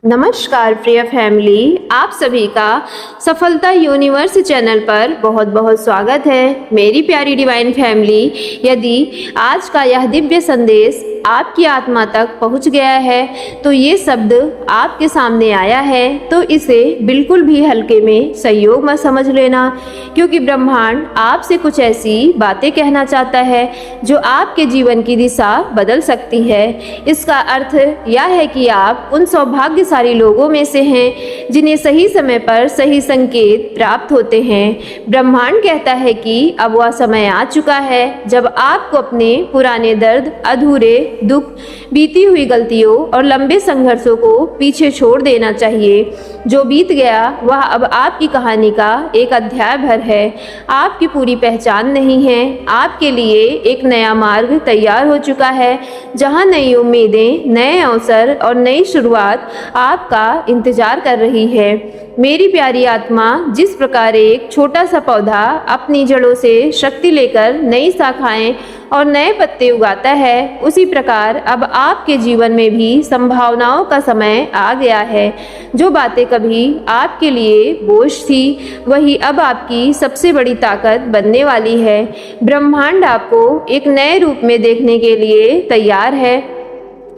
नमस्कार प्रिय फैमिली, आप सभी का सफलता यूनिवर्स चैनल पर बहुत बहुत स्वागत है। मेरी प्यारी डिवाइन फैमिली, यदि आज का यह दिव्य संदेश आपकी आत्मा तक पहुंच गया है तो ये शब्द आपके सामने आया है तो इसे बिल्कुल भी हल्के में संयोग मत समझ लेना, क्योंकि ब्रह्मांड आपसे कुछ ऐसी बातें कहना चाहता है जो आपके जीवन की दिशा बदल सकती है। इसका अर्थ यह है कि आप उन सौभाग्यशाली लोगों में से हैं जिन्हें सही समय पर सही संकेत प्राप्त होते हैं। ब्रह्मांड कहता है कि अब वह समय आ चुका है जब आपको अपने पुराने दर्द, अधूरे दुख, बीती हुई गलतियों और लंबे संघर्षों को पीछे छोड़ देना चाहिए। जो बीत गया वह अब आपकी कहानी का एक अध्याय भर है, आपकी पूरी पहचान नहीं है। आपके लिए एक नया मार्ग तैयार हो चुका है जहां नई उम्मीदें, नए अवसर और नई शुरुआत आपका इंतजार कर रही है। मेरी प्यारी आत्मा, जिस प्रकार एक छोटा सा पौधा अपनी जड़ों से शक्ति लेकर नई शाखाएं और नए पत्ते उगाता है, उसी प्रकार अब आपके जीवन में भी संभावनाओं का समय आ गया है। जो बातें कभी आपके लिए बोझ थी वही अब आपकी सबसे बड़ी ताकत बनने वाली है। ब्रह्मांड आपको एक नए रूप में देखने के लिए तैयार है।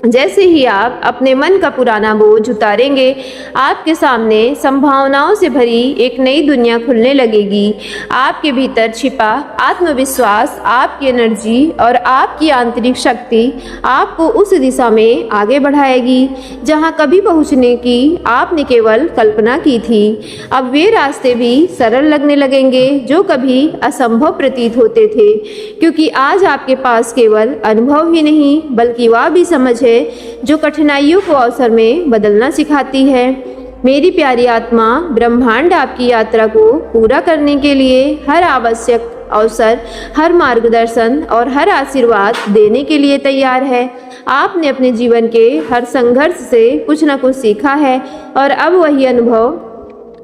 जैसे ही आप अपने मन का पुराना बोझ उतारेंगे, आपके सामने संभावनाओं से भरी एक नई दुनिया खुलने लगेगी। आपके भीतर छिपा आत्मविश्वास, आपकी एनर्जी और आपकी आंतरिक शक्ति आपको उस दिशा में आगे बढ़ाएगी जहां कभी पहुंचने की आपने केवल कल्पना की थी। अब वे रास्ते भी सरल लगने लगेंगे जो कभी असंभव प्रतीत होते थे, क्योंकि आज आपके पास केवल अनुभव ही नहीं बल्कि वह भी समझ है जो कठिनाइयों को अवसर में बदलना सिखाती है। मेरी प्यारी आत्मा, ब्रह्मांड आपकी यात्रा को पूरा करने के लिए हर आवश्यक अवसर, हर मार्गदर्शन और हर आशीर्वाद देने के लिए तैयार है। आपने अपने जीवन के हर संघर्ष से कुछ न कुछ सीखा है और अब वही अनुभव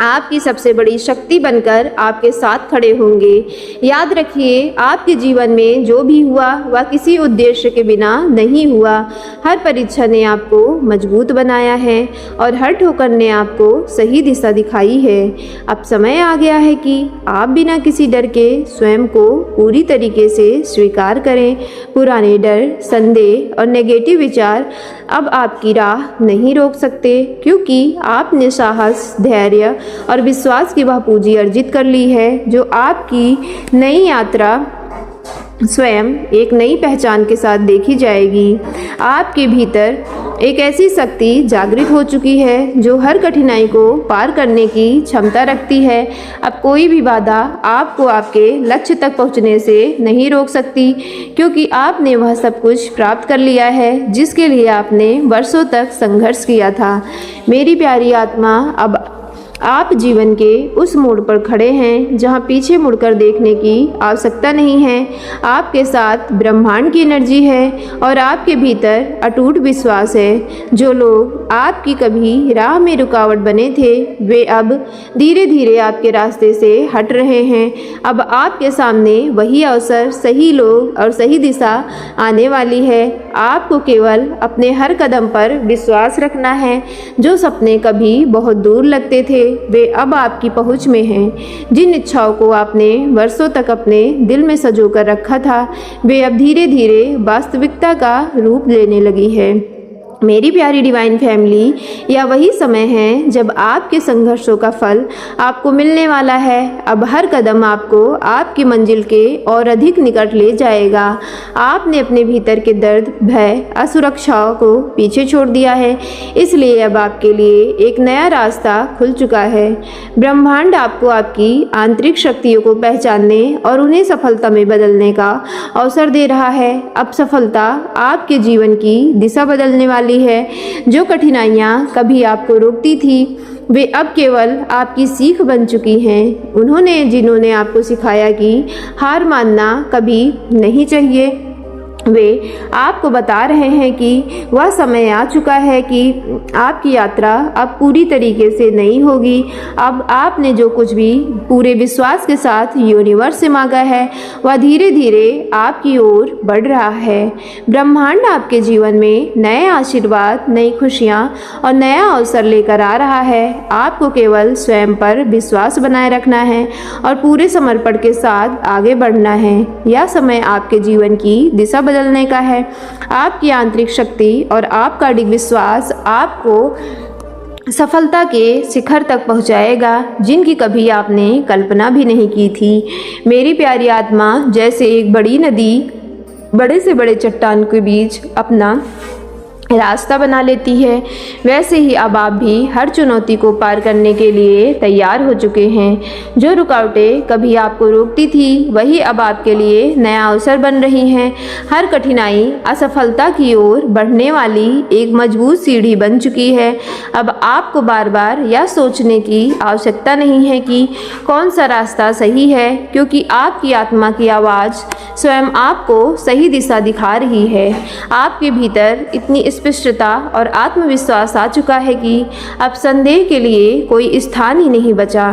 आपकी सबसे बड़ी शक्ति बनकर आपके साथ खड़े होंगे। याद रखिए, आपके जीवन में जो भी हुआ वह किसी उद्देश्य के बिना नहीं हुआ। हर परीक्षा ने आपको मजबूत बनाया है और हर ठोकर ने आपको सही दिशा दिखाई है। अब समय आ गया है कि आप बिना किसी डर के स्वयं को पूरी तरीके से स्वीकार करें। पुराने डर, संदेह और नेगेटिव विचार अब आपकी राह नहीं रोक सकते, क्योंकि आपने साहस, धैर्य और विश्वास की वह पूंजी अर्जित कर ली है जो आपकी नई यात्रा स्वयं एक नई पहचान के साथ देखी जाएगी। आपके भीतर एक ऐसी शक्ति जागृत हो चुकी है जो हर कठिनाई को पार करने की क्षमता रखती है। अब कोई भी बाधा आपको आपके लक्ष्य तक पहुंचने से नहीं रोक सकती, क्योंकि आपने वह सब कुछ प्राप्त कर लिया है जिसके लिए आपने वर्षों तक संघर्ष किया था। मेरी प्यारी आत्मा, अब आप जीवन के उस मोड़ पर खड़े हैं जहां पीछे मुड़कर देखने की आवश्यकता नहीं है। आपके साथ ब्रह्मांड की एनर्जी है और आपके भीतर अटूट विश्वास है। जो लोग आपकी कभी राह में रुकावट बने थे वे अब धीरे धीरे आपके रास्ते से हट रहे हैं। अब आपके सामने वही अवसर, सही लोग और सही दिशा आने वाली है। आपको केवल अपने हर कदम पर विश्वास रखना है। जो सपने कभी बहुत दूर लगते थे वे अब आपकी पहुंच में हैं। जिन इच्छाओं को आपने वर्षों तक अपने दिल में संजो कर रखा था वे अब धीरे धीरे वास्तविकता का रूप लेने लगी है। मेरी प्यारी डिवाइन फैमिली, यह वही समय है जब आपके संघर्षों का फल आपको मिलने वाला है। अब हर कदम आपको आपकी मंजिल के और अधिक निकट ले जाएगा। आपने अपने भीतर के दर्द, भय, असुरक्षाओं को पीछे छोड़ दिया है, इसलिए अब आपके लिए एक नया रास्ता खुल चुका है। ब्रह्मांड आपको आपकी आंतरिक शक्तियों को पहचानने और उन्हें सफलता में बदलने का अवसर दे रहा है। अब सफलता आपके जीवन की दिशा बदलने वाली है। जो कठिनाइयाँ कभी आपको रोकती थी वे अब केवल आपकी सीख बन चुकी हैं। जिन्होंने आपको सिखाया कि हार मानना कभी नहीं चाहिए वे आपको बता रहे हैं कि वह समय आ चुका है कि आपकी यात्रा अब पूरी तरीके से नई होगी। अब आपने जो कुछ भी पूरे विश्वास के साथ यूनिवर्स से मांगा है वह धीरे धीरे आपकी ओर बढ़ रहा है। ब्रह्मांड आपके जीवन में नए आशीर्वाद, नई खुशियाँ और नया अवसर लेकर आ रहा है। आपको केवल स्वयं पर विश्वास बनाए रखना है और पूरे समर्पण के साथ आगे बढ़ना है। यह समय आपके जीवन की दिशा बदलने का है। आपकी आंतरिक शक्ति और आपका दृढ़ विश्वास आपको सफलता के शिखर तक पहुंचाएगा जिनकी कभी आपने कल्पना भी नहीं की थी। मेरी प्यारी आत्मा, जैसे एक बड़ी नदी बड़े से बड़े चट्टान के बीच अपना रास्ता बना लेती है, वैसे ही अब आप भी हर चुनौती को पार करने के लिए तैयार हो चुके हैं। जो रुकावटें कभी आपको रोकती थी वही अब आपके लिए नया अवसर बन रही हैं। हर कठिनाई असफलता की ओर बढ़ने वाली एक मजबूत सीढ़ी बन चुकी है। अब आपको बार बार यह सोचने की आवश्यकता नहीं है कि कौन सा रास्ता सही है, क्योंकि आपकी आत्मा की आवाज़ स्वयं आपको सही दिशा दिखा रही है। आपके भीतर इतनी स्पष्टता और आत्मविश्वास आ चुका है कि अब संदेह के लिए कोई स्थान ही नहीं बचा।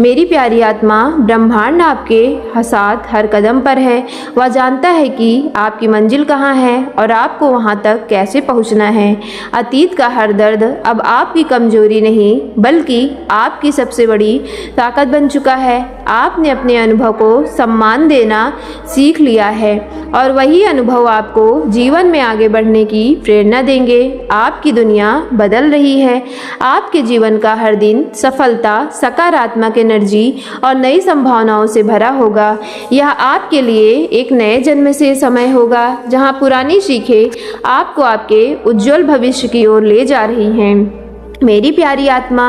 मेरी प्यारी आत्मा, ब्रह्मांड आपके साथ हर कदम पर है। वह जानता है कि आपकी मंजिल कहाँ है और आपको वहाँ तक कैसे पहुँचना है। अतीत का हर दर्द अब आपकी कमजोरी नहीं बल्कि आपकी सबसे बड़ी ताकत बन चुका है। आपने अपने अनुभव को सम्मान देना सीख लिया है और वही अनुभव आपको जीवन में आगे बढ़ने की प्रेरणा देंगे। आपकी दुनिया बदल रही है। आपके जीवन का हर दिन सफलता, सकारात्मक एनर्जी और नई संभावनाओं से भरा होगा। यह आपके लिए एक नए जन्म से समय होगा जहां पुरानी सीखें आपको आपके उज्जवल भविष्य की ओर ले जा रही हैं। मेरी प्यारी आत्मा,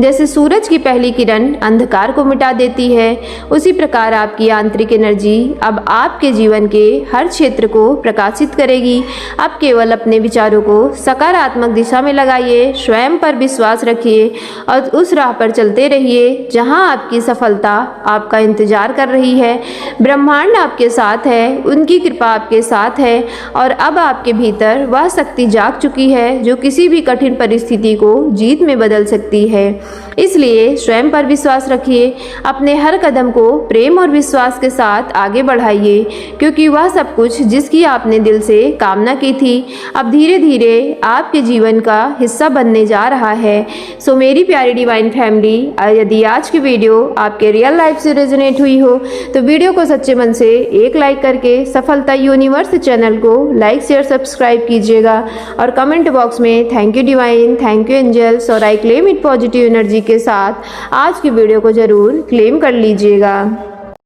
जैसे सूरज की पहली किरण अंधकार को मिटा देती है, उसी प्रकार आपकी आंतरिक एनर्जी अब आपके जीवन के हर क्षेत्र को प्रकाशित करेगी। अब केवल अपने विचारों को सकारात्मक दिशा में लगाइए, स्वयं पर विश्वास रखिए और उस राह पर चलते रहिए जहां आपकी सफलता आपका इंतजार कर रही है। ब्रह्मांड आपके साथ है, उनकी कृपा आपके साथ है और अब आपके भीतर वह शक्ति जाग चुकी है जो किसी भी कठिन परिस्थिति को जीत में बदल सकती है। इसलिए स्वयं पर विश्वास रखिए। अपने हर कदम को प्रेम और विश्वास के साथ आगे बढ़ाइए, क्योंकि वह सब कुछ जिसकी आपने दिल से कामना की थी अब धीरे धीरे आपके जीवन का हिस्सा बनने जा रहा है। सो मेरी प्यारी डिवाइन फैमिली, यदि आज की वीडियो आपके रियल लाइफ से रेजोनेट हुई हो तो वीडियो को सच्चे मन से एक लाइक करके सफलता यूनिवर्स चैनल को लाइक, शेयर, सब्सक्राइब कीजिएगा और कमेंट बॉक्स में thank you divine, thank you angels और I claim it positive energy के साथ आज की वीडियो को जरूर क्लेम कर लीजिएगा।